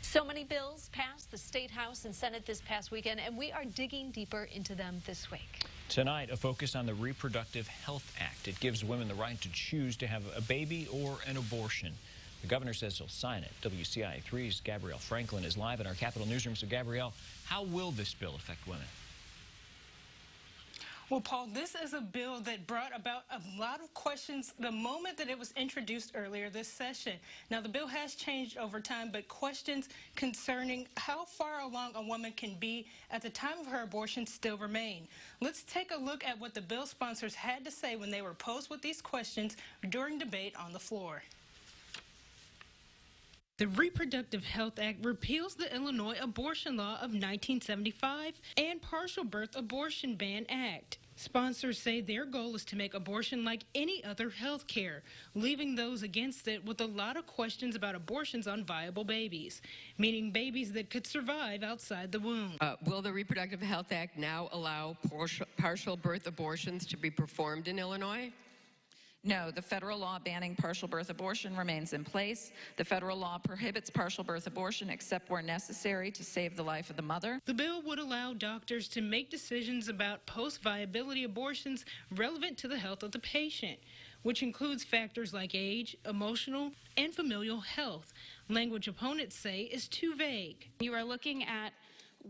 So many bills passed the State House and Senate this past weekend, and we are digging deeper into them this week. Tonight, a focus on the Reproductive Health Act. It gives women the right to choose to have a baby or an abortion. The governor says he'll sign it. WCIA 3's Gabrielle Franklin is live in our Capitol newsroom. So, Gabrielle, how will this bill affect women? Well, Paul, this is a bill that brought about a lot of questions the moment that it was introduced earlier this session. Now, the bill has changed over time, but questions concerning how far along a woman can be at the time of her abortion still remain. Let's take a look at what the bill sponsors had to say when they were posed with these questions during debate on the floor. The Reproductive Health Act repeals the Illinois Abortion Law of 1975 and Partial Birth Abortion Ban Act. Sponsors say their goal is to make abortion like any other health care, leaving those against it with a lot of questions about abortions on viable babies, meaning babies that could survive outside the womb. Will the Reproductive Health Act now allow partial birth abortions to be performed in Illinois? No, the federal law banning partial birth abortion remains in place. The federal law prohibits partial birth abortion except where necessary to save the life of the mother. The bill would allow doctors to make decisions about post-viability abortions relevant to the health of the patient, which includes factors like age, emotional, and familial health. Language opponents say is too vague. You are looking at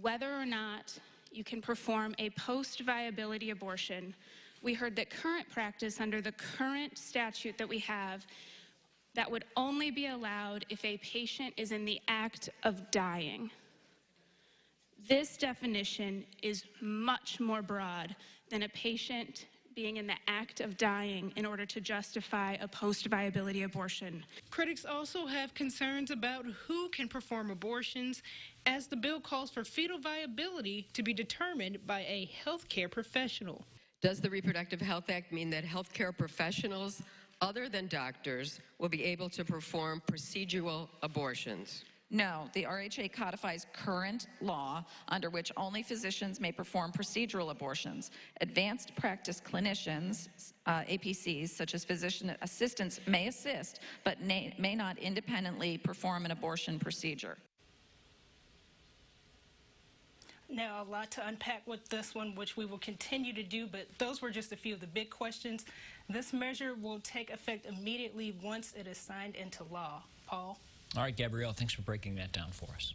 whether or not you can perform a post-viability abortion. We heard that current practice under the current statute that we have, that would only be allowed if a patient is in the act of dying. This definition is much more broad than a patient being in the act of dying in order to justify a post-viability abortion. Critics also have concerns about who can perform abortions, as the bill calls for fetal viability to be determined by a healthcare professional. Does the Reproductive Health Act mean that healthcare professionals other than doctors will be able to perform procedural abortions? No, the RHA codifies current law under which only physicians may perform procedural abortions. Advanced practice clinicians, APCs, such as physician assistants, may assist, but may not independently perform an abortion procedure. Now, a lot to unpack with this one, which we will continue to do, but those were just a few of the big questions. This measure will take effect immediately once it is signed into law. Paul? All right, Gabrielle, thanks for breaking that down for us.